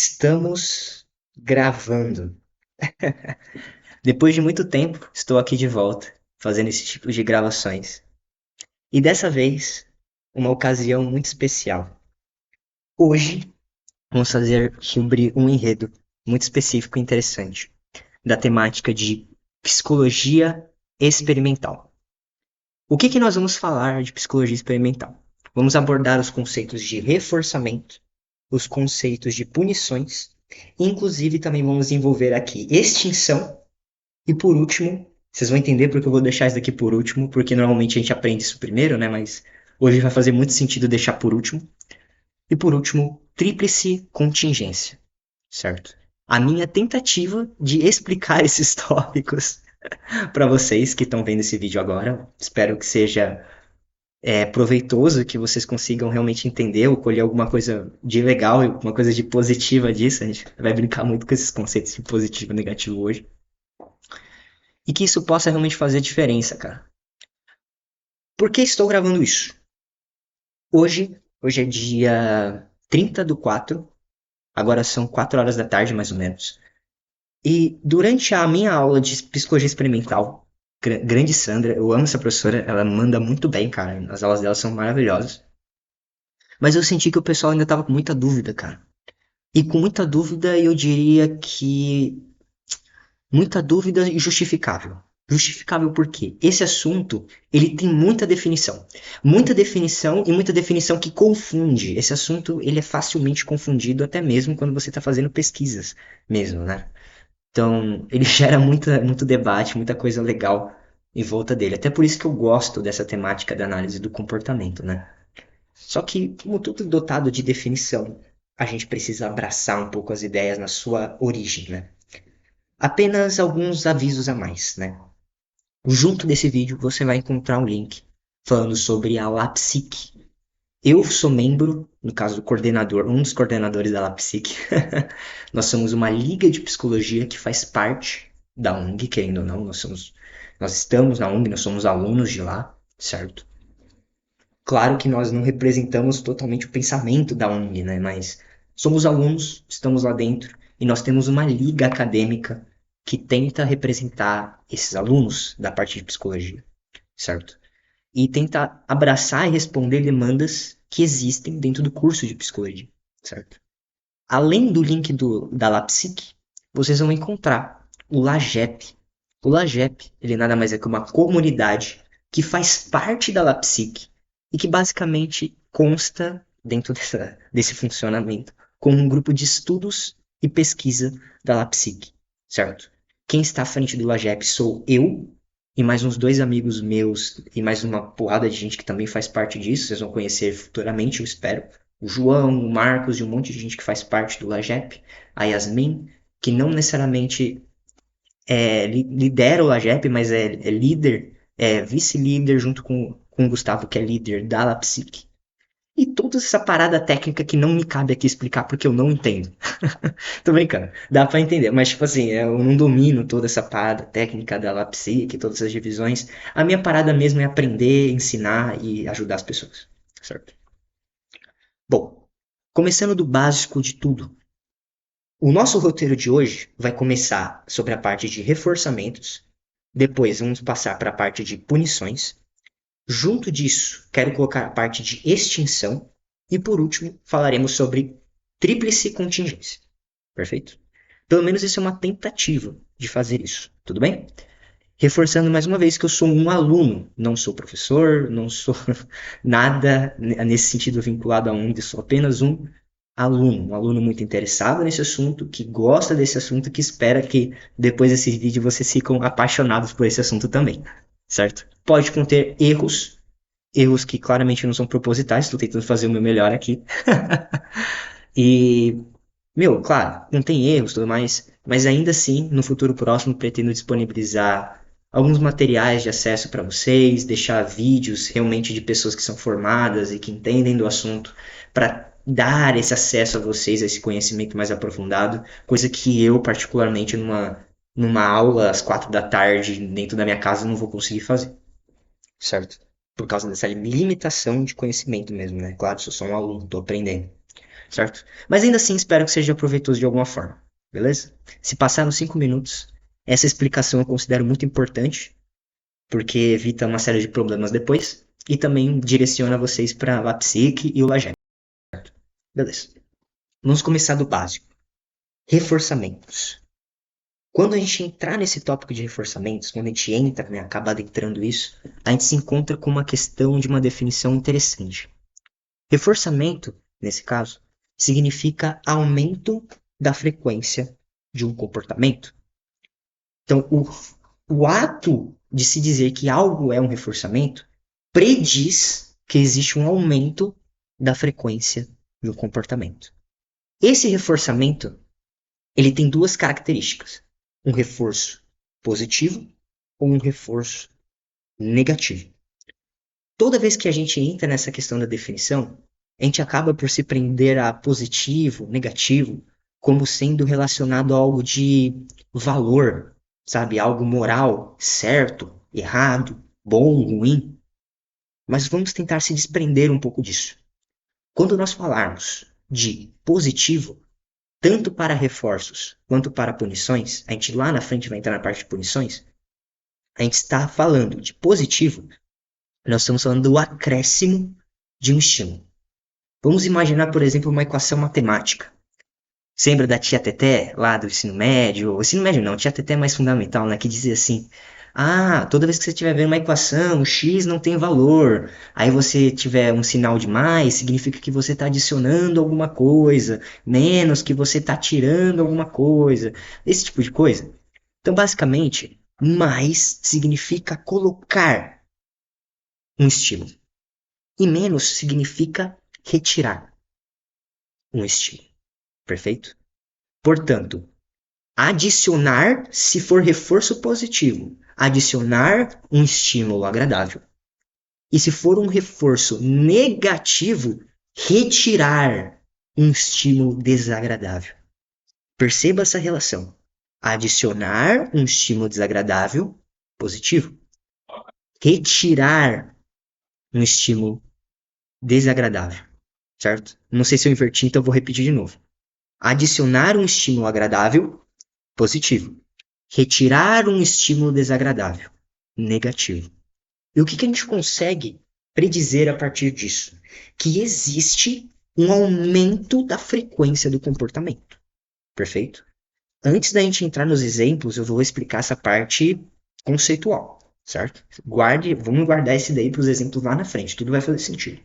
Estamos gravando. Depois de muito tempo, estou aqui de volta, fazendo esse tipo de gravações. E dessa vez, uma ocasião muito especial. Hoje, vamos fazer sobre um enredo muito específico e interessante, da temática de psicologia experimental. O que nós vamos falar de psicologia experimental? Vamos abordar os conceitos de reforçamento, os conceitos de punições, inclusive também vamos envolver aqui extinção. E por último, vocês vão entender porque eu vou deixar isso daqui por último, porque normalmente a gente aprende isso primeiro, né? Mas hoje vai fazer muito sentido deixar por último. E por último, tríplice contingência, certo? A minha tentativa de explicar esses tópicos para vocês que estão vendo esse vídeo agora. Espero que seja proveitoso, que vocês consigam realmente entender ou colher alguma coisa de legal e alguma coisa de positiva disso. A gente vai brincar muito com esses conceitos de positivo e negativo hoje. E que isso possa realmente fazer diferença, cara. Por que estou gravando isso? Hoje é dia 30 do 4, agora são 4 horas da tarde mais ou menos. E durante a minha aula de psicologia experimental, grande Sandra, eu amo essa professora, ela manda muito bem, cara, as aulas dela são maravilhosas. Mas eu senti que o pessoal ainda tava com muita dúvida, cara. E com muita dúvida, eu diria que muita dúvida e justificável. Justificável por quê? Esse assunto, ele tem muita definição. Muita definição e muita definição que confunde. Esse assunto, ele é facilmente confundido até mesmo quando você está fazendo pesquisas mesmo, né? Então, ele gera muito debate, muita coisa legal em volta dele. Até por isso que eu gosto dessa temática da análise do comportamento, né? Só que, como tudo dotado de definição, a gente precisa abraçar um pouco as ideias na sua origem, né? Apenas alguns avisos a mais, né? Junto desse vídeo você vai encontrar um link falando sobre a LAPSIC. Eu sou membro, no caso do coordenador, um dos coordenadores da LAPSIC. Nós somos uma liga de psicologia que faz parte da ONG, querendo ou não, nós estamos na ONG, nós somos alunos de lá, certo? Claro que nós não representamos totalmente o pensamento da ONG, né? Mas somos alunos, estamos lá dentro e nós temos uma liga acadêmica que tenta representar esses alunos da parte de psicologia, certo? E tenta abraçar e responder demandas que existem dentro do curso de psicologia, certo? Além do link da LAPSIC, vocês vão encontrar o LAGEP. O LAGEP, ele nada mais é que uma comunidade que faz parte da LAPSIC e que basicamente consta dentro desse funcionamento como um grupo de estudos e pesquisa da LAPSIC, certo? Quem está à frente do LAGEP sou eu e mais uns dois amigos meus e mais uma porrada de gente que também faz parte disso, vocês vão conhecer futuramente, eu espero. O João, o Marcos e um monte de gente que faz parte do LAGEP, a Yasmin, que não necessariamente lidera o LAGEP, mas é líder, é vice-líder junto com o Gustavo, que é líder da LAPSIC. E toda essa parada técnica que não me cabe aqui explicar porque eu não entendo. Tô brincando, dá pra entender, mas tipo assim, eu não domino toda essa parada técnica da LAPSIC, todas essas divisões. A minha parada mesmo é aprender, ensinar e ajudar as pessoas, certo? Bom, começando do básico de tudo, o nosso roteiro de hoje vai começar sobre a parte de reforçamentos, depois vamos passar para a parte de punições. Junto disso, quero colocar a parte de extinção e por último falaremos sobre tríplice contingência. Perfeito? Pelo menos isso é uma tentativa de fazer isso, tudo bem? Reforçando mais uma vez que eu sou um aluno, não sou professor, não sou nada nesse sentido vinculado a um, sou apenas um aluno muito interessado nesse assunto, que gosta desse assunto, que espera que depois desse vídeo vocês ficam apaixonados por esse assunto também, certo? Pode conter erros que claramente não são propositais, estou tentando fazer o meu melhor aqui. E, meu, claro, não tem erros e tudo mais, mas ainda assim, no futuro próximo, pretendo disponibilizar alguns materiais de acesso para vocês, deixar vídeos realmente de pessoas que são formadas e que entendem do assunto, para dar esse acesso a vocês, a esse conhecimento mais aprofundado, coisa que eu, particularmente, numa aula às 4 da tarde, dentro da minha casa, não vou conseguir fazer, certo? Por causa dessa limitação de conhecimento mesmo, né? Claro, sou só um aluno, estou aprendendo. certo? Mas ainda assim espero que seja proveitoso de alguma forma, beleza? Se passaram 5 minutos, essa explicação eu considero muito importante, porque evita uma série de problemas depois, e também direciona vocês para a psique e o lagé. Beleza. Vamos começar do básico. Reforçamentos. Quando a gente entrar nesse tópico de reforçamentos, quando a gente entra, né, acaba adentrando isso, a gente se encontra com uma questão de uma definição interessante. Reforçamento, nesse caso, significa aumento da frequência de um comportamento. Então, o ato de se dizer que algo é um reforçamento prediz que existe um aumento da frequência de um comportamento. Esse reforçamento ele tem duas características: um reforço positivo ou um reforço negativo. Toda vez que a gente entra nessa questão da definição, a gente acaba por se prender a positivo, negativo, como sendo relacionado a algo de valor, sabe? Algo moral, certo, errado, bom, ruim. Mas vamos tentar se desprender um pouco disso. Quando nós falarmos de positivo, tanto para reforços quanto para punições, a gente lá na frente vai entrar na parte de punições, a gente está falando de positivo, nós estamos falando do acréscimo de um estímulo. Vamos imaginar, por exemplo, uma equação matemática. Você lembra da tia Teté, lá do ensino médio? O ensino médio não, tia Teté é mais fundamental, né? Que dizia assim: ah, toda vez que você estiver vendo uma equação, o x não tem valor. Aí você tiver um sinal de mais, significa que você está adicionando alguma coisa. Menos que você está tirando alguma coisa. Esse tipo de coisa. Então, basicamente, mais significa colocar um estímulo. E menos significa retirar um estímulo. Perfeito? Portanto, adicionar se for reforço positivo, adicionar um estímulo agradável. E se for um reforço negativo, retirar um estímulo desagradável. Perceba essa relação. Adicionar um estímulo desagradável, positivo. Retirar um estímulo desagradável, certo? Não sei se eu inverti, então eu vou repetir de novo. Adicionar um estímulo agradável, positivo. Retirar um estímulo desagradável, negativo. E o que a gente consegue predizer a partir disso? Que existe um aumento da frequência do comportamento. Perfeito? Antes da gente entrar nos exemplos, eu vou explicar essa parte conceitual, certo? Vamos guardar esse daí para os exemplos lá na frente, tudo vai fazer sentido.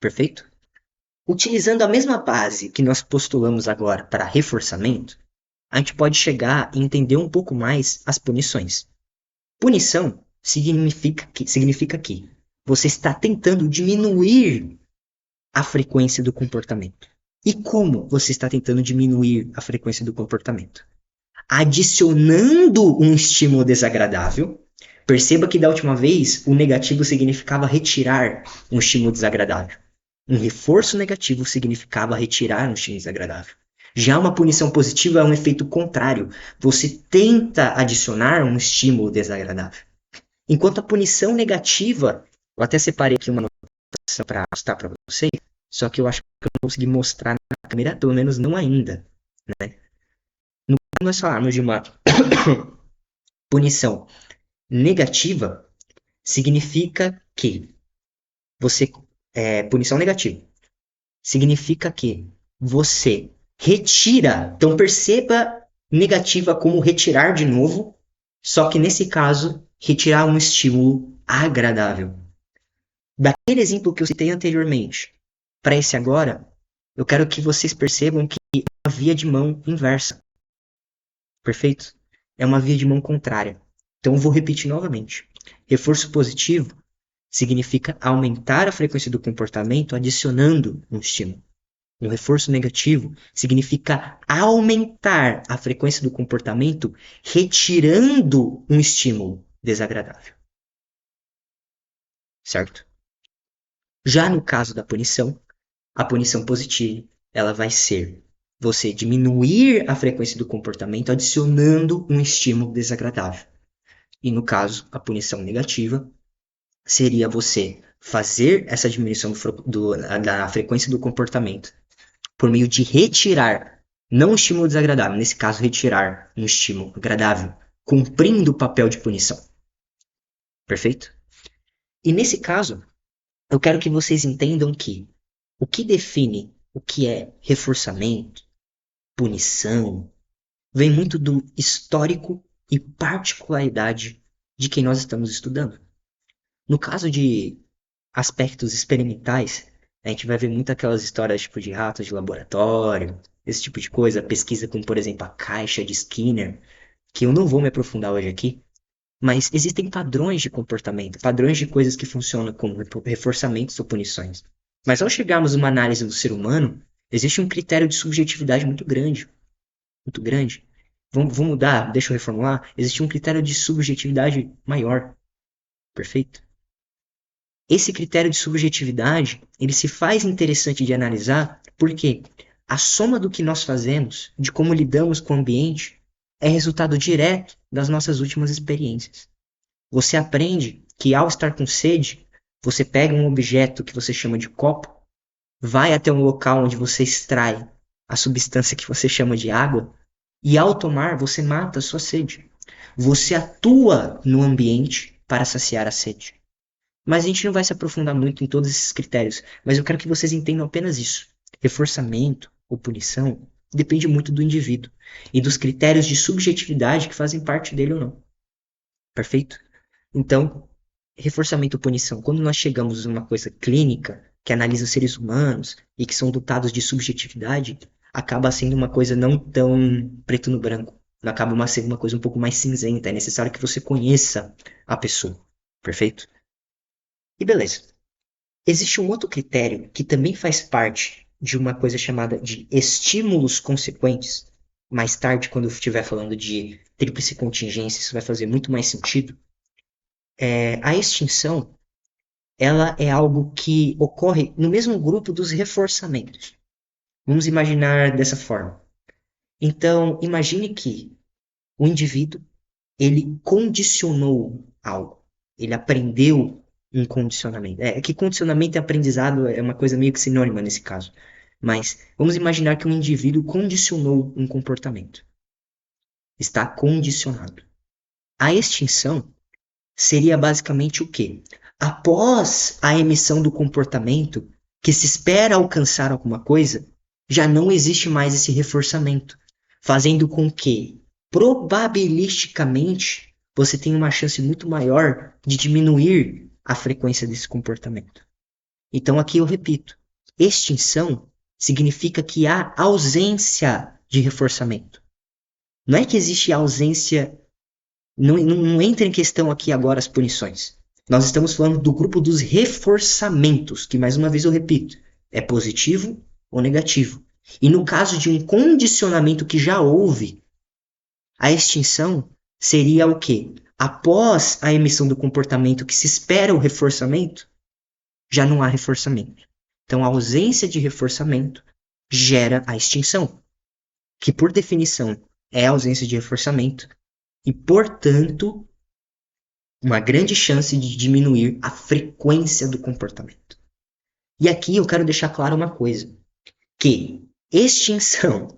Perfeito? Utilizando a mesma base que nós postulamos agora para reforçamento, a gente pode chegar e entender um pouco mais as punições. Punição significa que você está tentando diminuir a frequência do comportamento. E como você está tentando diminuir a frequência do comportamento? Adicionando um estímulo desagradável. Perceba que da última vez o negativo significava retirar um estímulo desagradável. Um reforço negativo significava retirar um estímulo desagradável. Já uma punição positiva é um efeito contrário. Você tenta adicionar um estímulo desagradável. Enquanto a punição negativa, eu até separei aqui uma anotação para mostrar para vocês, só que eu acho que eu não consegui mostrar na câmera, pelo menos não ainda. Né? No que nós falarmos de uma punição negativa, significa que punição negativa significa que você retira. Então perceba negativa como retirar de novo, só que nesse caso, retirar um estímulo agradável. Daquele exemplo que eu citei anteriormente, para esse agora, eu quero que vocês percebam que é uma via de mão inversa. Perfeito? É uma via de mão contrária. Então eu vou repetir novamente. Reforço positivo significa aumentar a frequência do comportamento adicionando um estímulo. Um reforço negativo significa aumentar a frequência do comportamento retirando um estímulo desagradável. Certo? Já no caso da punição, a punição positiva ela vai ser você diminuir a frequência do comportamento adicionando um estímulo desagradável. E no caso, a punição negativa seria você fazer essa diminuição da frequência do comportamento por meio de retirar, não um estímulo desagradável, nesse caso, retirar um estímulo agradável, cumprindo o papel de punição. Perfeito? E nesse caso, eu quero que vocês entendam que o que define o que é reforçamento, punição, vem muito do histórico e particularidade de quem nós estamos estudando. No caso de aspectos experimentais, a gente vai ver muito aquelas histórias tipo de ratos de laboratório, esse tipo de coisa, pesquisa como, por exemplo, a caixa de Skinner, que eu não vou me aprofundar hoje aqui, mas existem padrões de comportamento, padrões de coisas que funcionam como reforçamentos ou punições. Mas ao chegarmos a uma análise do ser humano, existe um critério de subjetividade muito grande, muito grande. Vamos mudar, deixa eu reformular. Existe um critério de subjetividade maior, perfeito? Esse critério de subjetividade, ele se faz interessante de analisar porque a soma do que nós fazemos, de como lidamos com o ambiente, é resultado direto das nossas últimas experiências. Você aprende que ao estar com sede, você pega um objeto que você chama de copo, vai até um local onde você extrai a substância que você chama de água, e ao tomar, você mata a sua sede. Você atua no ambiente para saciar a sede. Mas a gente não vai se aprofundar muito em todos esses critérios, mas eu quero que vocês entendam apenas isso. Reforçamento ou punição depende muito do indivíduo e dos critérios de subjetividade que fazem parte dele ou não. Perfeito? Então, reforçamento ou punição, quando nós chegamos a uma coisa clínica que analisa os seres humanos e que são dotados de subjetividade, acaba sendo uma coisa não tão preto no branco. Acaba sendo uma coisa um pouco mais cinzenta. É necessário que você conheça a pessoa. Perfeito? E beleza. Existe um outro critério que também faz parte de uma coisa chamada de estímulos consequentes. Mais tarde, quando eu estiver falando de tríplice contingência, isso vai fazer muito mais sentido. A extinção, ela é algo que ocorre no mesmo grupo dos reforçamentos. Vamos imaginar dessa forma. Então, imagine que o indivíduo, ele condicionou algo. Ele aprendeu um condicionamento. É que condicionamento e aprendizado é uma coisa meio que sinônima nesse caso. Mas vamos imaginar que um indivíduo condicionou um comportamento. Está condicionado. A extinção seria basicamente o quê? Após a emissão do comportamento que se espera alcançar alguma coisa, já não existe mais esse reforçamento, fazendo com que, probabilisticamente, você tenha uma chance muito maior de diminuir a frequência desse comportamento. Então, aqui eu repito: extinção significa que há ausência de reforçamento. Não é que existe ausência. Não entra em questão aqui agora as punições. Nós estamos falando do grupo dos reforçamentos, que mais uma vez eu repito, é positivo ou negativo. E no caso de um condicionamento que já houve, a extinção seria o quê? Após a emissão do comportamento que se espera o reforçamento, já não há reforçamento. Então a ausência de reforçamento gera a extinção, que por definição é a ausência de reforçamento e, portanto, uma grande chance de diminuir a frequência do comportamento. E aqui eu quero deixar claro uma coisa, que extinção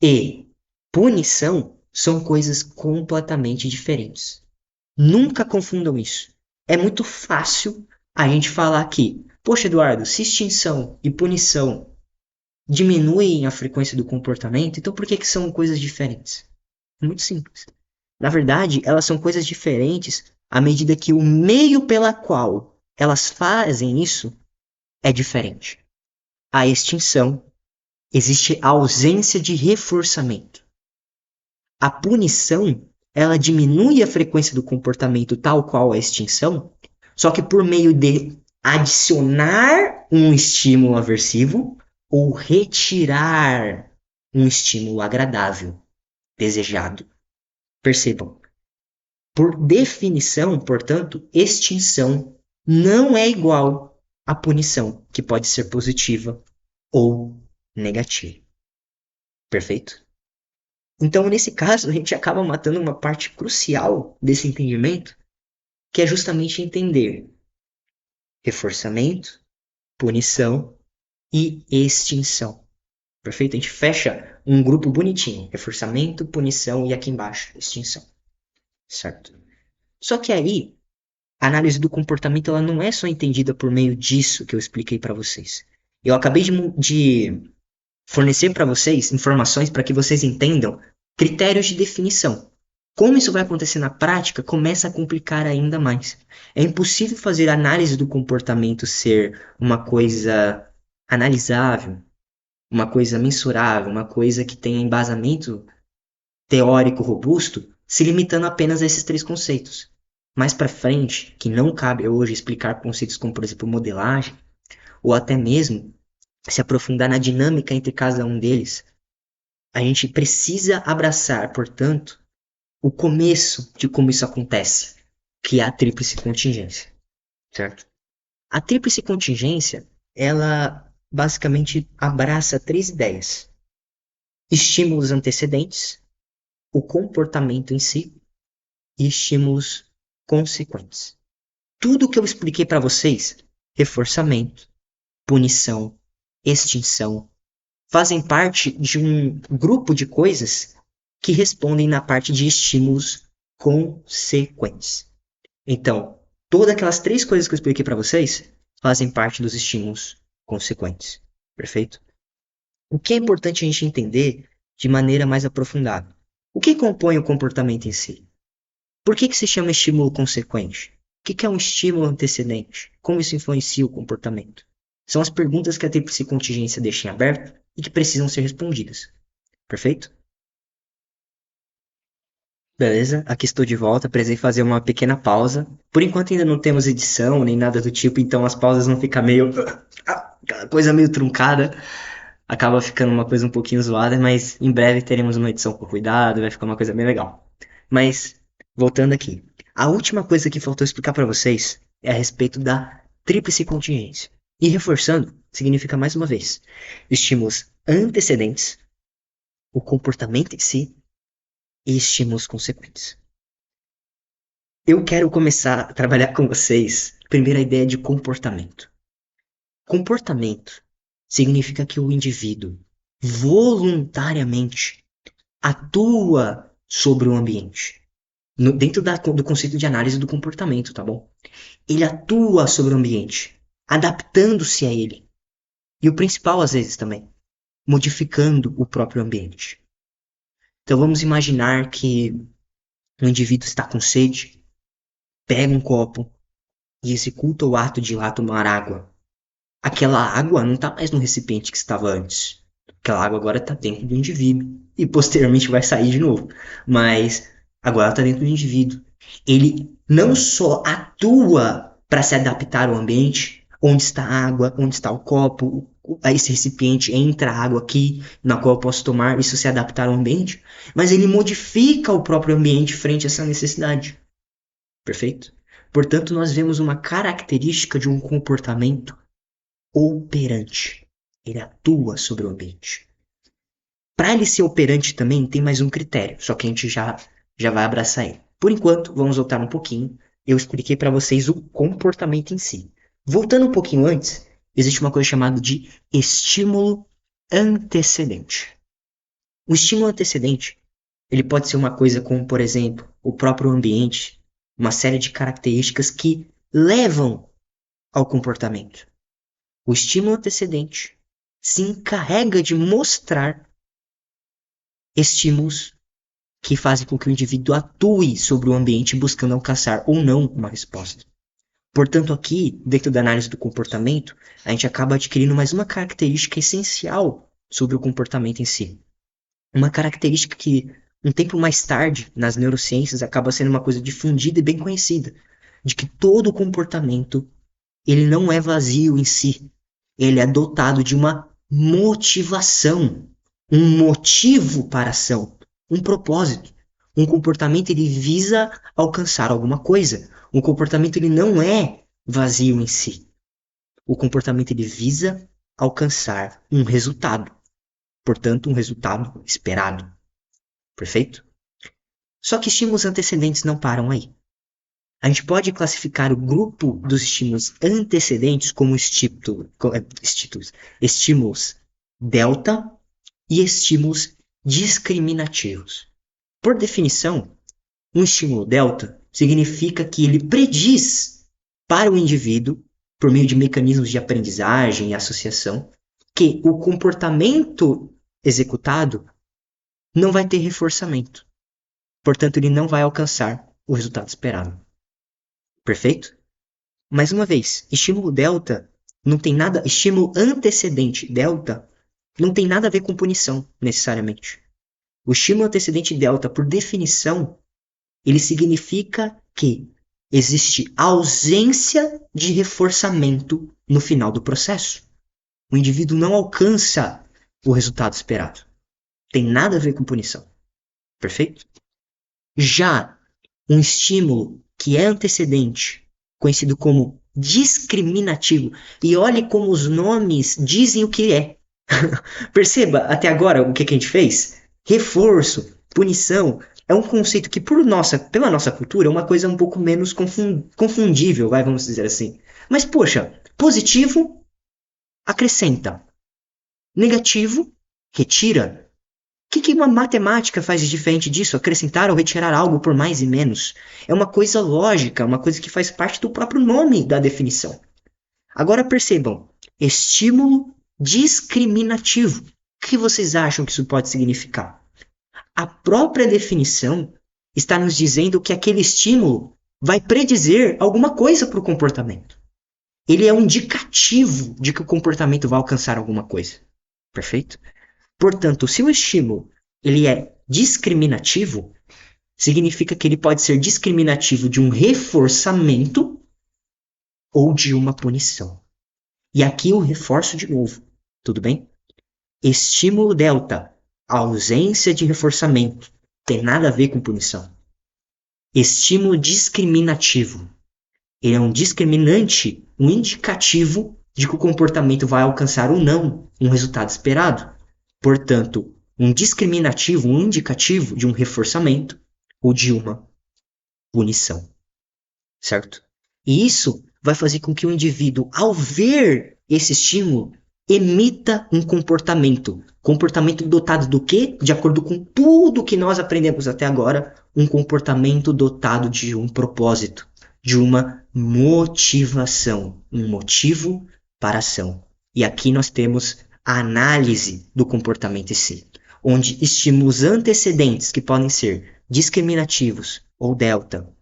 e punição são coisas completamente diferentes. Nunca confundam isso. É muito fácil a gente falar aqui, poxa, Eduardo, se extinção e punição diminuem a frequência do comportamento, então por que são coisas diferentes? É muito simples. Na verdade, elas são coisas diferentes à medida que o meio pela qual elas fazem isso é diferente. A extinção, existe a ausência de reforçamento. A punição, ela diminui a frequência do comportamento tal qual a extinção, só que por meio de adicionar um estímulo aversivo ou retirar um estímulo agradável, desejado. Percebam, por definição, portanto, extinção não é igual à punição, que pode ser positiva ou negativa. Perfeito? Então, nesse caso, a gente acaba matando uma parte crucial desse entendimento, que é justamente entender reforçamento, punição e extinção. Perfeito? A gente fecha um grupo bonitinho. Reforçamento, punição e aqui embaixo, extinção. Certo? Só que aí, a análise do comportamento ela não é só entendida por meio disso que eu expliquei para vocês. Eu acabei de fornecer para vocês informações para que vocês entendam critérios de definição. Como isso vai acontecer na prática, começa a complicar ainda mais. É impossível fazer a análise do comportamento ser uma coisa analisável, uma coisa mensurável, uma coisa que tenha embasamento teórico robusto, se limitando apenas a esses três conceitos. Mais para frente, que não cabe hoje explicar conceitos como, por exemplo, modelagem, ou até mesmo se aprofundar na dinâmica entre cada um deles, a gente precisa abraçar, portanto, o começo de como isso acontece, que é a tríplice contingência, certo? A tríplice contingência, ela basicamente abraça três ideias: estímulos antecedentes, o comportamento em si e estímulos consequentes. Tudo que eu expliquei para vocês, reforçamento, punição, extinção, fazem parte de um grupo de coisas que respondem na parte de estímulos consequentes. Então, todas aquelas três coisas que eu expliquei para vocês fazem parte dos estímulos consequentes. Perfeito? O que é importante a gente entender de maneira mais aprofundada? O que compõe o comportamento em si? Por que se chama estímulo consequente? O que é um estímulo antecedente? Como isso influencia o comportamento? São as perguntas que a tríplice contingência deixa em aberto e que precisam ser respondidas. Perfeito? Beleza, aqui estou de volta. Precisei fazer uma pequena pausa. Por enquanto ainda não temos edição nem nada do tipo, então as pausas vão ficar meio. Aquela coisa meio truncada. Acaba ficando uma coisa um pouquinho zoada, mas em breve teremos uma edição com cuidado, vai ficar uma coisa bem legal. Mas, voltando aqui. A última coisa que faltou explicar para vocês é a respeito da tríplice contingência. E reforçando, significa mais uma vez: estímulos antecedentes, o comportamento em si e estímulos consequentes. Eu quero começar a trabalhar com vocês, primeiro, a ideia de comportamento. Comportamento significa que o indivíduo voluntariamente atua sobre o ambiente. Dentro do conceito de análise do comportamento, tá bom? Ele atua sobre o ambiente, adaptando-se a ele. E o principal, às vezes, também, modificando o próprio ambiente. Então vamos imaginar que o indivíduo está com sede, pega um copo e executa o ato de ir lá tomar água. Aquela água não está mais no recipiente que estava antes. Aquela água agora está dentro do indivíduo e posteriormente vai sair de novo. Mas agora está dentro do indivíduo. Ele não só atua para se adaptar ao ambiente, onde está a água, onde está o copo, esse recipiente entra a água aqui, na qual eu posso tomar, isso se adaptar ao ambiente, mas ele modifica o próprio ambiente frente a essa necessidade. Perfeito? Portanto, nós vemos uma característica de um comportamento operante. Ele atua sobre o ambiente. Para ele ser operante também tem mais um critério, só que a gente já vai abraçar ele. Por enquanto, vamos voltar um pouquinho. Eu expliquei para vocês o comportamento em si. Voltando um pouquinho antes, existe uma coisa chamada de estímulo antecedente. O estímulo antecedente, ele pode ser uma coisa como, por exemplo, o próprio ambiente, uma série de características que levam ao comportamento. O estímulo antecedente se encarrega de mostrar estímulos que fazem com que o indivíduo atue sobre o ambiente buscando alcançar ou não uma resposta. Portanto, aqui, dentro da análise do comportamento, a gente acaba adquirindo mais uma característica essencial sobre o comportamento em si. Uma característica que, um tempo mais tarde, nas neurociências, acaba sendo uma coisa difundida e bem conhecida, de que todo comportamento ele não é vazio em si, ele é dotado de uma motivação, um motivo para a ação, um propósito. Um comportamento ele visa alcançar alguma coisa. Um comportamento ele não é vazio em si. O comportamento ele visa alcançar um resultado. Portanto, um resultado esperado. Perfeito? Só que estímulos antecedentes não param aí. A gente pode classificar o grupo dos estímulos antecedentes como estímulos delta e estímulos discriminativos. Por definição, um estímulo delta significa que ele prediz para o indivíduo, por meio de mecanismos de aprendizagem e associação, que o comportamento executado não vai ter reforçamento. Portanto, ele não vai alcançar o resultado esperado. Perfeito? Mais uma vez, estímulo delta não tem nada, estímulo antecedente delta não tem nada a ver com punição, necessariamente. O estímulo antecedente delta, por definição, ele significa que existe ausência de reforçamento no final do processo. O indivíduo não alcança o resultado esperado. Tem nada a ver com punição. Perfeito? Já um estímulo que é antecedente, conhecido como discriminativo, e olhe como os nomes dizem o que é. Perceba até agora o que a gente fez? Reforço, punição, é um conceito que pela nossa cultura é uma coisa um pouco menos confundível, vamos dizer assim. Mas poxa, positivo acrescenta, negativo retira. O que uma matemática faz de diferente disso? Acrescentar ou retirar algo por mais e menos. É uma coisa lógica, uma coisa que faz parte do próprio nome da definição. Agora percebam, estímulo discriminativo. O que vocês acham que isso pode significar? A própria definição está nos dizendo que aquele estímulo vai predizer alguma coisa para o comportamento. Ele é um indicativo de que o comportamento vai alcançar alguma coisa. Perfeito? Portanto, se o estímulo ele é discriminativo, significa que ele pode ser discriminativo de um reforçamento ou de uma punição. E aqui eu reforço de novo, tudo bem? Estímulo delta, ausência de reforçamento, tem nada a ver com punição. Estímulo discriminativo, ele é um discriminante, um indicativo de que o comportamento vai alcançar ou não um resultado esperado. Portanto, um discriminativo, um indicativo de um reforçamento ou de uma punição. Certo? E isso vai fazer com que o indivíduo, ao ver esse estímulo, emita um comportamento. Comportamento dotado do quê? De acordo com tudo que nós aprendemos até agora, um comportamento dotado de um propósito, de uma motivação, um motivo para a ação. E aqui nós temos a análise do comportamento em si, onde estímulos antecedentes, que podem ser discriminativos ou delta,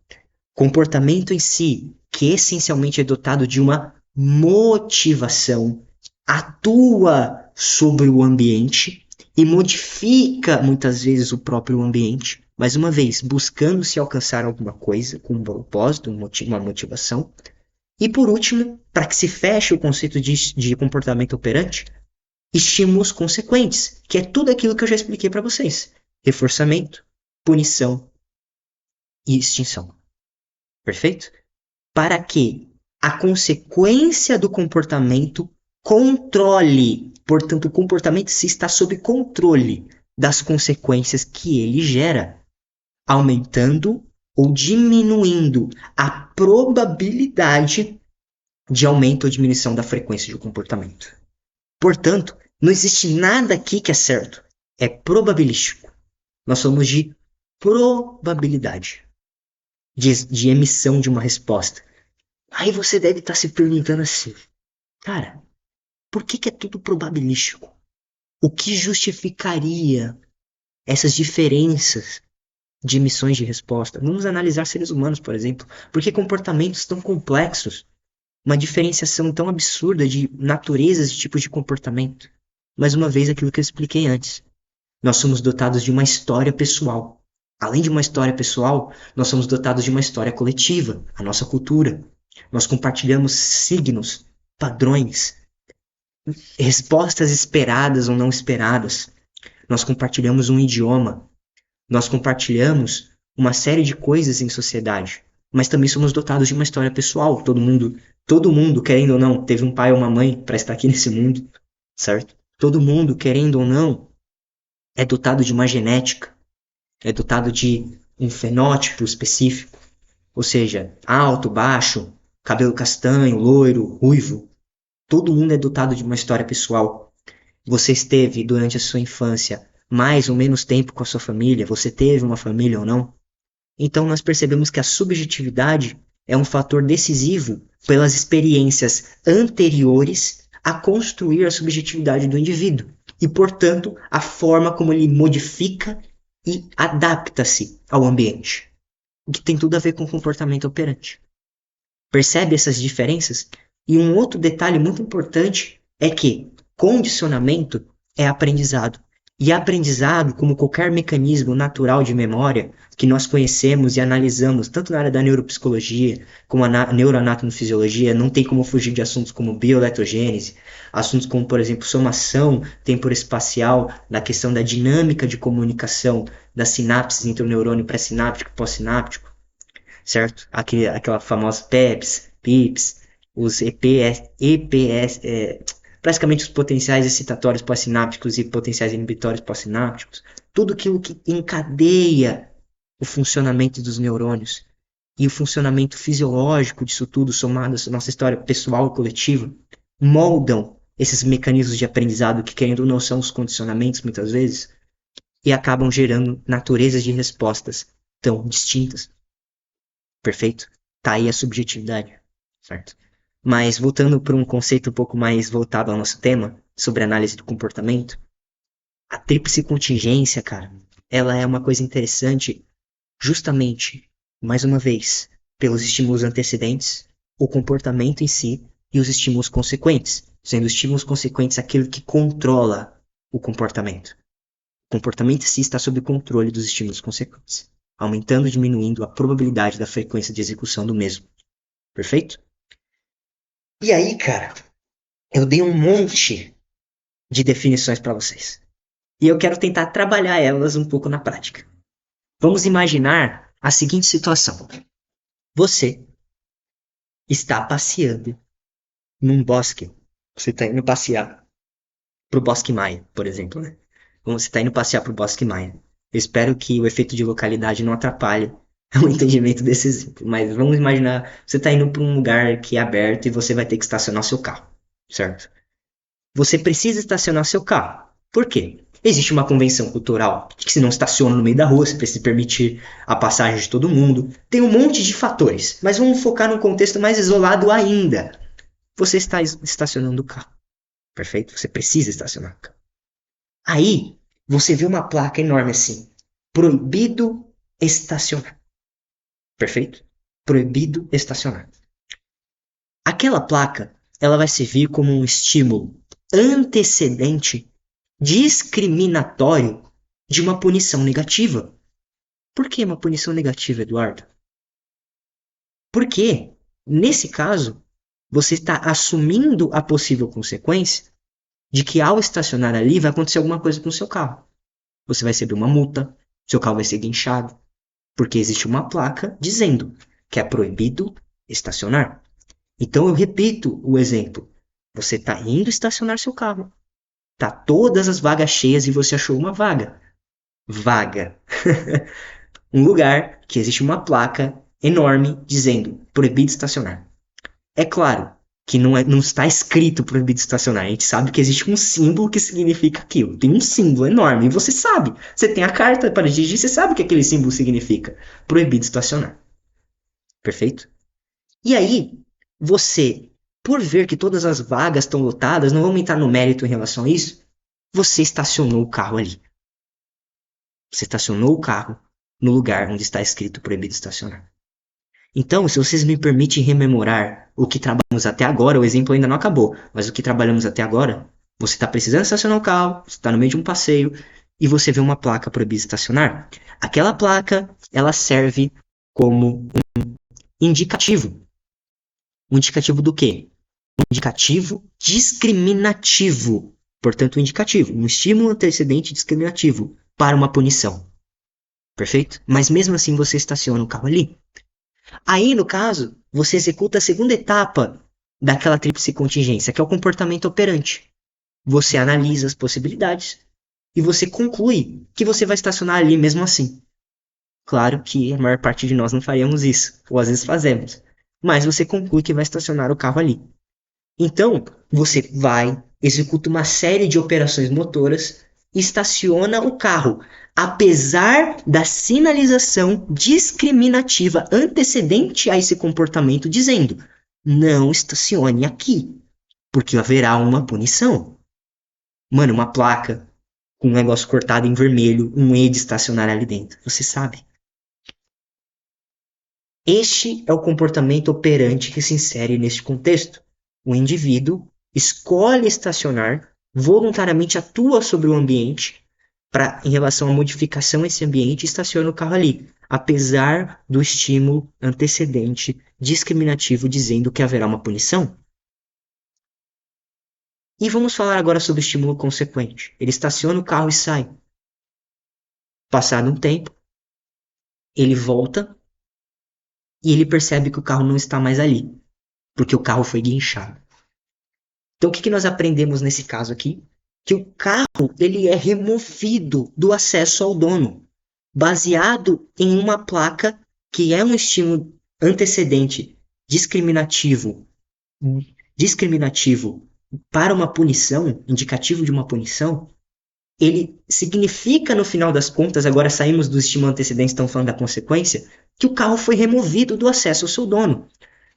comportamento em si, que essencialmente é dotado de uma motivação, atua sobre o ambiente e modifica muitas vezes o próprio ambiente, mais uma vez, buscando se alcançar alguma coisa com um propósito, uma motivação. E por último, para que se feche o conceito de comportamento operante, estímulos consequentes, que é tudo aquilo que eu já expliquei para vocês: reforçamento, punição e extinção. Perfeito? Para que a consequência do comportamento controle, portanto, o comportamento se está sob controle das consequências que ele gera, aumentando ou diminuindo a probabilidade de aumento ou diminuição da frequência de comportamento. Portanto, não existe nada aqui que é certo. É probabilístico. Nós somos de probabilidade de emissão de uma resposta. Aí você deve estar se perguntando assim, cara, por que é tudo probabilístico? O que justificaria essas diferenças de emissões de resposta? Vamos analisar seres humanos, por exemplo. Por que comportamentos tão complexos? Uma diferenciação tão absurda de naturezas e tipos de comportamento. Mais uma vez, aquilo que eu expliquei antes. Nós somos dotados de uma história pessoal. Além de uma história pessoal, nós somos dotados de uma história coletiva, a nossa cultura. Nós compartilhamos signos, padrões, respostas esperadas ou não esperadas. Nós compartilhamos um idioma. Nós compartilhamos uma série de coisas em sociedade. Mas também somos dotados de uma história pessoal. Todo mundo, querendo ou não, teve um pai ou uma mãe para estar aqui nesse mundo, certo? Todo mundo, querendo ou não, é dotado de uma genética. É dotado de um fenótipo específico. Ou seja, alto, baixo, cabelo castanho, loiro, ruivo. Todo mundo é dotado de uma história pessoal. Você esteve durante a sua infância mais ou menos tempo com a sua família? Você teve uma família ou não? Então nós percebemos que a subjetividade é um fator decisivo pelas experiências anteriores a construir a subjetividade do indivíduo e, portanto, a forma como ele modifica e adapta-se ao ambiente, o que tem tudo a ver com o comportamento operante. Percebe essas diferenças? E um outro detalhe muito importante é que condicionamento é aprendizado. E aprendizado, como qualquer mecanismo natural de memória que nós conhecemos e analisamos, tanto na área da neuropsicologia como a neuroanatomofisiologia, não tem como fugir de assuntos como bioeletrogênese, assuntos como, por exemplo, somação temporoespacial, na questão da dinâmica de comunicação das sinapses entre o neurônio pré-sináptico e pós-sináptico, certo? Aquela famosa PEPs, PIPs, os EPS, praticamente os potenciais excitatórios pós-sinápticos e potenciais inibitórios pós-sinápticos, tudo aquilo que encadeia o funcionamento dos neurônios e o funcionamento fisiológico disso tudo, somado à nossa história pessoal e coletiva, moldam esses mecanismos de aprendizado que, querendo ou não, são os condicionamentos, muitas vezes, e acabam gerando naturezas de respostas tão distintas. Perfeito? Tá aí a subjetividade, certo? Mas voltando para um conceito um pouco mais voltado ao nosso tema, sobre análise do comportamento, a tríplice contingência, cara, ela é uma coisa interessante justamente, mais uma vez, pelos estímulos antecedentes, o comportamento em si e os estímulos consequentes, sendo os estímulos consequentes aquilo que controla o comportamento. O comportamento em si está sob o controle dos estímulos consequentes, aumentando e diminuindo a probabilidade da frequência de execução do mesmo. Perfeito? E aí, cara, eu dei um monte de definições para vocês. E eu quero tentar trabalhar elas um pouco na prática. Vamos imaginar a seguinte situação. Você está passeando num bosque. Você está indo passear pro Bosque Maia, por exemplo, né? Você está indo passear pro Bosque Maia. Eu espero que o efeito de localidade não atrapalhe o entendimento desse exemplo. Mas vamos imaginar, você está indo para um lugar que é aberto e você vai ter que estacionar seu carro, certo? Você precisa estacionar seu carro. Por quê? Existe uma convenção cultural de que se não estaciona no meio da rua, você precisa permitir a passagem de todo mundo. Tem um monte de fatores, mas vamos focar num contexto mais isolado ainda. Você está estacionando o carro, perfeito? Você precisa estacionar o carro. Aí, você vê uma placa enorme assim, proibido estacionar, perfeito? Proibido estacionar. Aquela placa, ela vai servir como um estímulo antecedente discriminatório de uma punição negativa. Por que uma punição negativa, Eduardo? Porque, nesse caso, você está assumindo a possível consequência de que ao estacionar ali vai acontecer alguma coisa com o seu carro. Você vai receber uma multa, seu carro vai ser guinchado, porque existe uma placa dizendo que é proibido estacionar. Então eu repito o exemplo. Você está indo estacionar seu carro. Tá todas as vagas cheias e você achou uma vaga. Vaga. Um lugar que existe uma placa enorme dizendo proibido estacionar. É claro que não está escrito proibido estacionar. A gente sabe que existe um símbolo que significa aquilo. Tem um símbolo enorme e você sabe. Você tem a carta para dirigir, você sabe o que aquele símbolo significa. Proibido estacionar. Perfeito? E aí, você, por ver que todas as vagas estão lotadas, não vamos entrar no mérito em relação a isso, você estacionou o carro ali. Você estacionou o carro no lugar onde está escrito proibido estacionar. Então, se vocês me permitem rememorar o que trabalhamos até agora, o exemplo ainda não acabou, mas o que trabalhamos até agora, você está precisando estacionar o carro, você está no meio de um passeio e você vê uma placa proibido estacionar. Aquela placa, ela serve como um indicativo. Um indicativo do quê? Um indicativo discriminativo. Portanto, um indicativo, um estímulo antecedente discriminativo para uma punição. Perfeito? Mas mesmo assim você estaciona o carro ali. Aí, no caso, você executa a segunda etapa daquela tríplice contingência, que é o comportamento operante. Você analisa as possibilidades e você conclui que você vai estacionar ali mesmo assim. Claro que a maior parte de nós não faríamos isso, ou às vezes fazemos. Mas você conclui que vai estacionar o carro ali. Então, você vai executa uma série de operações motoras e estaciona o carro, apesar da sinalização discriminativa antecedente a esse comportamento, dizendo: não estacione aqui, porque haverá uma punição. Mano, uma placa com um negócio cortado em vermelho, um E de estacionar ali dentro. Você sabe. Este é o comportamento operante que se insere neste contexto. O indivíduo escolhe estacionar, voluntariamente atua sobre o ambiente em relação à modificação desse ambiente e estaciona o carro ali, apesar do estímulo antecedente discriminativo dizendo que haverá uma punição. E vamos falar agora sobre o estímulo consequente. Ele estaciona o carro e sai. Passado um tempo, ele volta e ele percebe que o carro não está mais ali, porque o carro foi guinchado. Então, o que nós aprendemos nesse caso aqui? Que o carro ele é removido do acesso ao dono, baseado em uma placa que é um estímulo antecedente discriminativo, discriminativo para uma punição, indicativo de uma punição. Ele significa, no final das contas, agora saímos do estímulo antecedente, estamos falando da consequência, que o carro foi removido do acesso ao seu dono.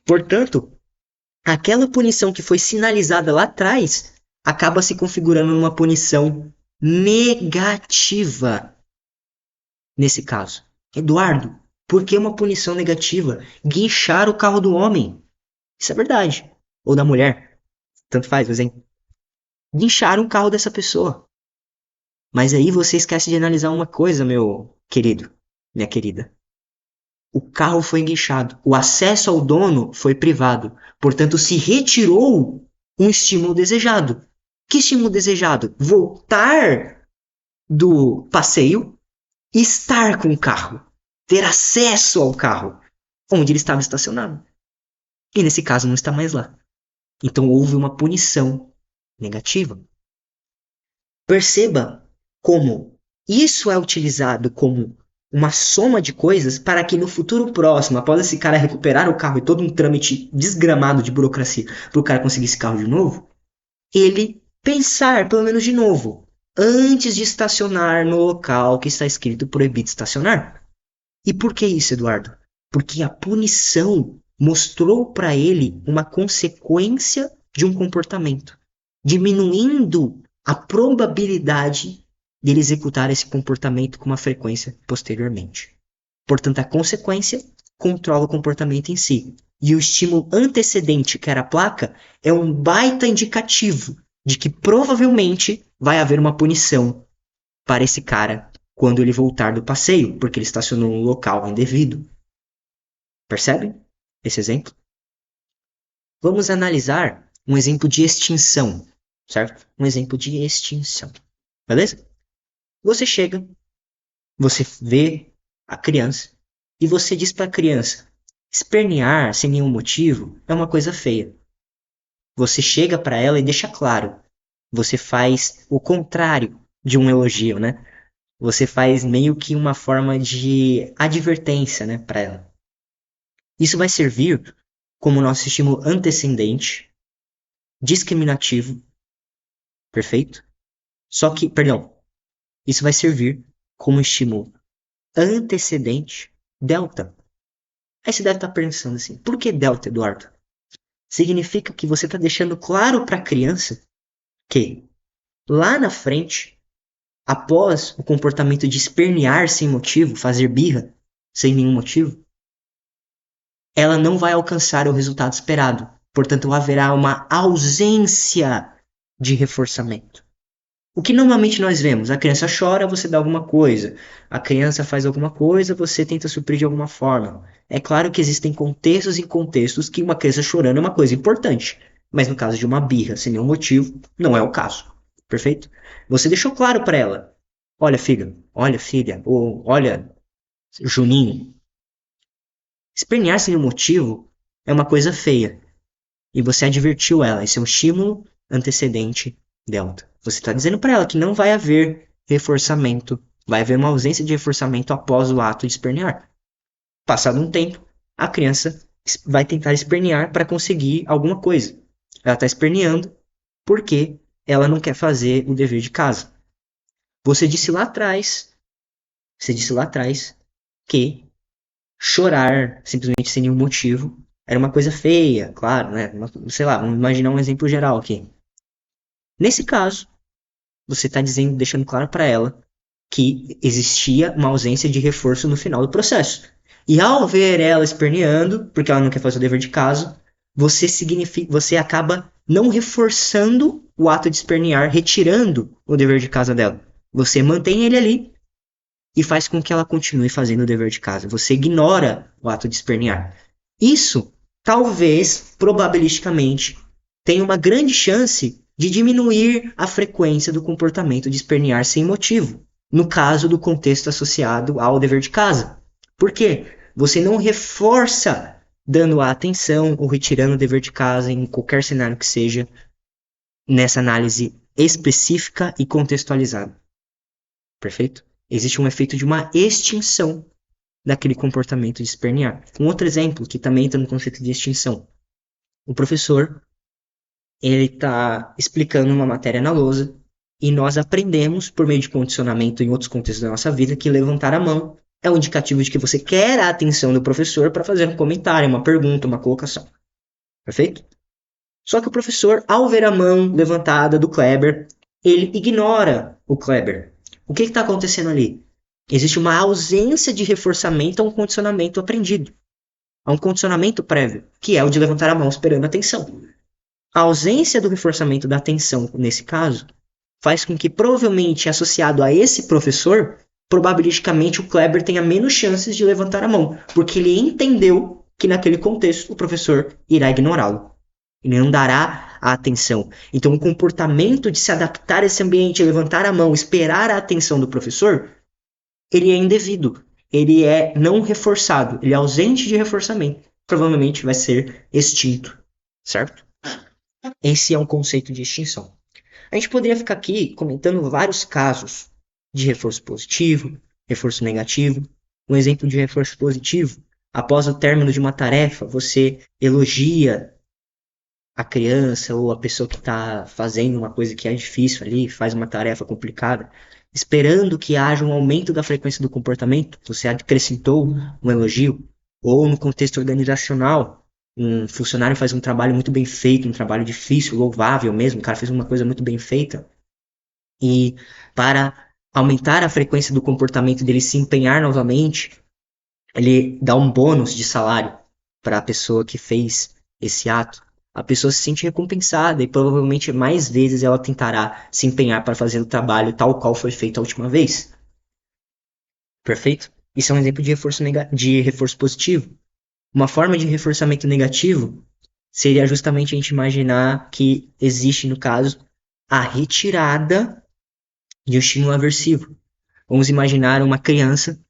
Portanto, aquela punição que foi sinalizada lá atrás acaba se configurando numa punição negativa nesse caso. Eduardo, por que uma punição negativa? Guinchar o carro do homem. Isso é verdade. Ou da mulher. Tanto faz, mas hein? Guinchar um carro dessa pessoa. Mas aí você esquece de analisar uma coisa, meu querido, minha querida. O carro foi guinchado, o acesso ao dono foi privado, portanto se retirou um estímulo desejado. Que estímulo desejado? Voltar do passeio e estar com o carro, ter acesso ao carro, onde ele estava estacionado. E nesse caso não está mais lá. Então houve uma punição negativa. Perceba como isso é utilizado como uma soma de coisas para que no futuro próximo, após esse cara recuperar o carro e todo um trâmite desgramado de burocracia para o cara conseguir esse carro de novo, ele pensar, pelo menos de novo, antes de estacionar no local que está escrito proibido estacionar. E por que isso, Eduardo? Porque a punição mostrou para ele uma consequência de um comportamento, diminuindo a probabilidade dele executar esse comportamento com uma frequência posteriormente. Portanto, a consequência controla o comportamento em si. E o estímulo antecedente, que era a placa, é um baita indicativo de que provavelmente vai haver uma punição para esse cara quando ele voltar do passeio, porque ele estacionou num local indevido. Percebe esse exemplo? Vamos analisar um exemplo de extinção, certo? Um exemplo de extinção. Beleza? Você chega, você vê a criança e você diz para a criança: espernear sem nenhum motivo é uma coisa feia. Você chega para ela e deixa claro. Você faz o contrário de um elogio, né? Você faz meio que uma forma de advertência, né, para ela. Isso vai servir como nosso estímulo antecedente, discriminativo, perfeito? Só que, perdão, isso vai servir como estímulo antecedente delta. Aí você deve estar pensando assim, por que delta, Eduardo? Significa que você está deixando claro para a criança que lá na frente, após o comportamento de espernear sem motivo, fazer birra sem nenhum motivo, ela não vai alcançar o resultado esperado. Portanto, haverá uma ausência de reforçamento. O que normalmente nós vemos? A criança chora, você dá alguma coisa. A criança faz alguma coisa, você tenta suprir de alguma forma. É claro que existem contextos e contextos que uma criança chorando é uma coisa importante. Mas no caso de uma birra sem nenhum motivo, não é o caso. Perfeito? Você deixou claro para ela. Olha, filha, ou olha, Juninho. Espernear sem nenhum motivo é uma coisa feia. E você advertiu ela. Esse é um estímulo antecedente delta. Você está dizendo para ela que não vai haver reforçamento, vai haver uma ausência de reforçamento após o ato de espernear. Passado um tempo, a criança vai tentar espernear para conseguir alguma coisa. Ela está esperneando porque ela não quer fazer o dever de casa. Você disse lá atrás, você disse lá atrás que chorar simplesmente sem nenhum motivo era uma coisa feia, claro, né? Sei lá, vamos imaginar um exemplo geral aqui. Nesse caso, você está dizendo, deixando claro para ela que existia uma ausência de reforço no final do processo. E ao ver ela esperneando, porque ela não quer fazer o dever de casa, você acaba não reforçando o ato de espernear, retirando o dever de casa dela. Você mantém ele ali e faz com que ela continue fazendo o dever de casa. Você ignora o ato de espernear. Isso, talvez, probabilisticamente, tenha uma grande chance de diminuir a frequência do comportamento de espernear sem motivo, no caso do contexto associado ao dever de casa. Por quê? Você não reforça dando a atenção ou retirando o dever de casa em qualquer cenário que seja, nessa análise específica e contextualizada. Perfeito? Existe um efeito de uma extinção daquele comportamento de espernear. Um outro exemplo que também entra no conceito de extinção. O professor, ele está explicando uma matéria na lousa e nós aprendemos, por meio de condicionamento em outros contextos da nossa vida, que levantar a mão é um indicativo de que você quer a atenção do professor para fazer um comentário, uma pergunta, uma colocação. Perfeito? Só que o professor, ao ver a mão levantada do Kleber, ele ignora o Kleber. O que está acontecendo ali? Existe uma ausência de reforçamento a um condicionamento aprendido. A um condicionamento prévio, que é o de levantar a mão esperando atenção. A ausência do reforçamento da atenção, nesse caso, faz com que, provavelmente associado a esse professor, probabilisticamente o Kleber tenha menos chances de levantar a mão, porque ele entendeu que naquele contexto o professor irá ignorá-lo. Ele não dará a atenção. Então, o comportamento de se adaptar a esse ambiente, levantar a mão, esperar a atenção do professor, ele é indevido. Ele é não reforçado. Ele é ausente de reforçamento. Provavelmente vai ser extinto. Certo? Esse é um conceito de extinção. A gente poderia ficar aqui comentando vários casos de reforço positivo, reforço negativo. Um exemplo de reforço positivo: após o término de uma tarefa, você elogia a criança ou a pessoa que está fazendo uma coisa que é difícil ali, faz uma tarefa complicada, esperando que haja um aumento da frequência do comportamento, você acrescentou um elogio, ou no contexto organizacional, um funcionário faz um trabalho muito bem feito, um trabalho difícil, louvável mesmo, o cara fez uma coisa muito bem feita, e para aumentar a frequência do comportamento dele se empenhar novamente, ele dá um bônus de salário para a pessoa que fez esse ato. A pessoa se sente recompensada e provavelmente mais vezes ela tentará se empenhar para fazer o trabalho tal qual foi feito a última vez. Perfeito? Isso é um exemplo de reforço positivo. Uma forma de reforçamento negativo seria justamente a gente imaginar que existe, no caso, a retirada de um estímulo aversivo. Vamos imaginar uma criança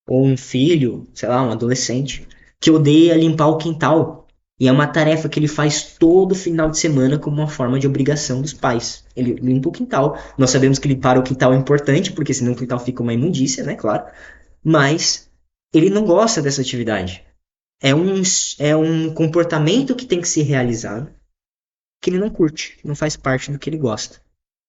ou um filho, sei lá, um adolescente, que odeia limpar o quintal. E é uma tarefa que ele faz todo final de semana como uma forma de obrigação dos pais. Ele limpa o quintal. Nós sabemos que limpar o quintal é importante, porque senão o quintal fica uma imundícia, né? Claro. Mas ele não gosta dessa atividade. É um comportamento que tem que ser realizado que ele não curte, não faz parte do que ele gosta.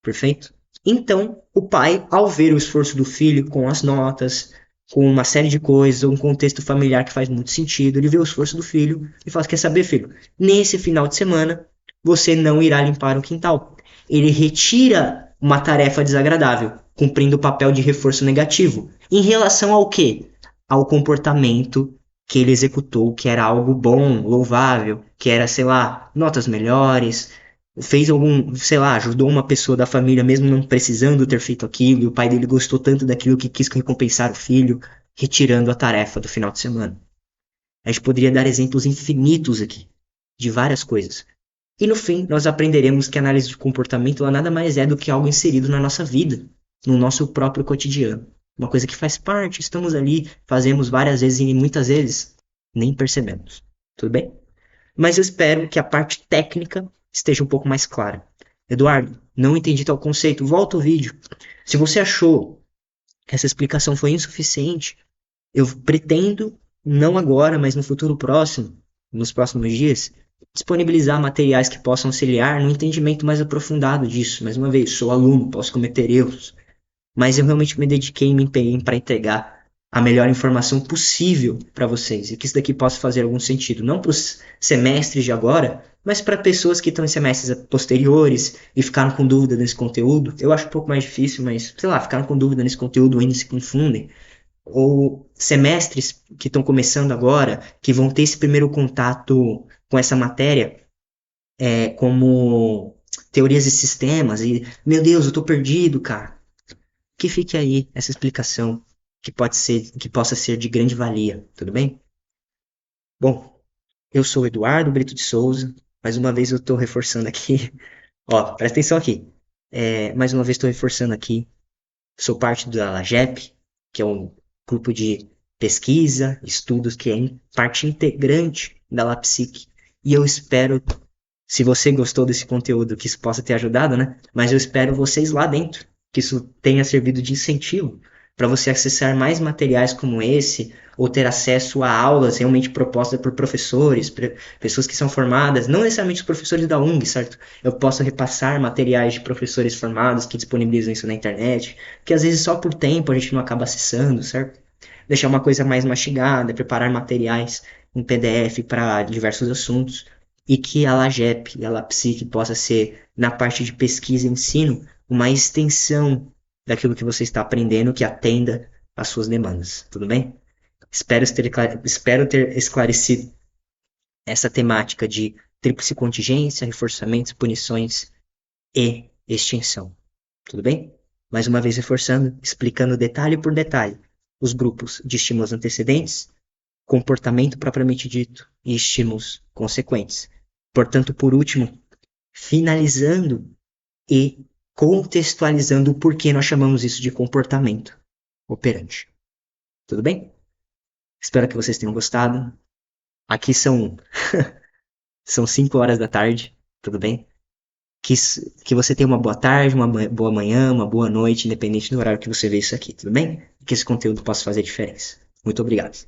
Perfeito? Então, o pai, ao ver o esforço do filho com as notas, com uma série de coisas, um contexto familiar que faz muito sentido, ele vê o esforço do filho e fala: quer saber, filho? Nesse final de semana, você não irá limpar o quintal. Ele retira uma tarefa desagradável, cumprindo o papel de reforço negativo. Em relação ao quê? Ao comportamento que ele executou, que era algo bom, louvável, que era, sei lá, notas melhores, fez algum, sei lá, ajudou uma pessoa da família mesmo não precisando ter feito aquilo, e o pai dele gostou tanto daquilo que quis recompensar o filho, retirando a tarefa do final de semana. A gente poderia dar exemplos infinitos aqui, de várias coisas. E no fim, nós aprenderemos que a análise de comportamento ela nada mais é do que algo inserido na nossa vida, no nosso próprio cotidiano. Uma coisa que faz parte, estamos ali, fazemos várias vezes e muitas vezes nem percebemos. Tudo bem? Mas eu espero que a parte técnica esteja um pouco mais clara. Eduardo, não entendi tal conceito, volta o vídeo. Se você achou que essa explicação foi insuficiente, eu pretendo, não agora, mas no futuro próximo, nos próximos dias, disponibilizar materiais que possam auxiliar no entendimento mais aprofundado disso. Mais uma vez, sou aluno, posso cometer erros, mas eu realmente me dediquei e me empenhei para entregar a melhor informação possível para vocês e que isso daqui possa fazer algum sentido, não para os semestres de agora, mas para pessoas que estão em semestres posteriores e ficaram com dúvida nesse conteúdo. Eu acho um pouco mais difícil, mas sei lá, ficaram com dúvida nesse conteúdo, ainda se confundem. Ou semestres que estão começando agora, que vão ter esse primeiro contato com essa matéria, como teorias de sistemas, e meu Deus, eu tô perdido, cara. Que fique aí essa explicação que possa ser de grande valia, tudo bem? Bom, eu sou o Eduardo Brito de Souza. Mais uma vez eu estou reforçando aqui. Ó, presta atenção aqui. Mais uma vez estou reforçando aqui. Sou parte da LAGEP, que é um grupo de pesquisa, estudos que é parte integrante da LAPSIC. E eu espero, se você gostou desse conteúdo, que isso possa ter ajudado, né? Mas eu espero vocês lá dentro, que isso tenha servido de incentivo para você acessar mais materiais como esse, ou ter acesso a aulas realmente propostas por professores, pessoas que são formadas, não necessariamente os professores da UNG, certo? Eu posso repassar materiais de professores formados que disponibilizam isso na internet, que às vezes só por tempo a gente não acaba acessando, certo? Deixar uma coisa mais mastigada, preparar materiais em PDF para diversos assuntos e que a LAGEP e a LAPSIC possa ser, na parte de pesquisa e ensino, uma extensão daquilo que você está aprendendo que atenda às suas demandas. Tudo bem? Espero ter esclarecido essa temática de tríplice contingência, reforçamentos, punições e extinção. Tudo bem? Mais uma vez reforçando, explicando detalhe por detalhe os grupos de estímulos antecedentes, comportamento propriamente dito e estímulos consequentes. Portanto, por último, finalizando e contextualizando o porquê nós chamamos isso de comportamento operante. Tudo bem? Espero que vocês tenham gostado. Aqui são 5 horas da tarde, tudo bem? Que você tenha uma boa tarde, uma boa manhã, uma boa noite, independente do horário que você vê isso aqui, tudo bem? Que esse conteúdo possa fazer diferença. Muito obrigado.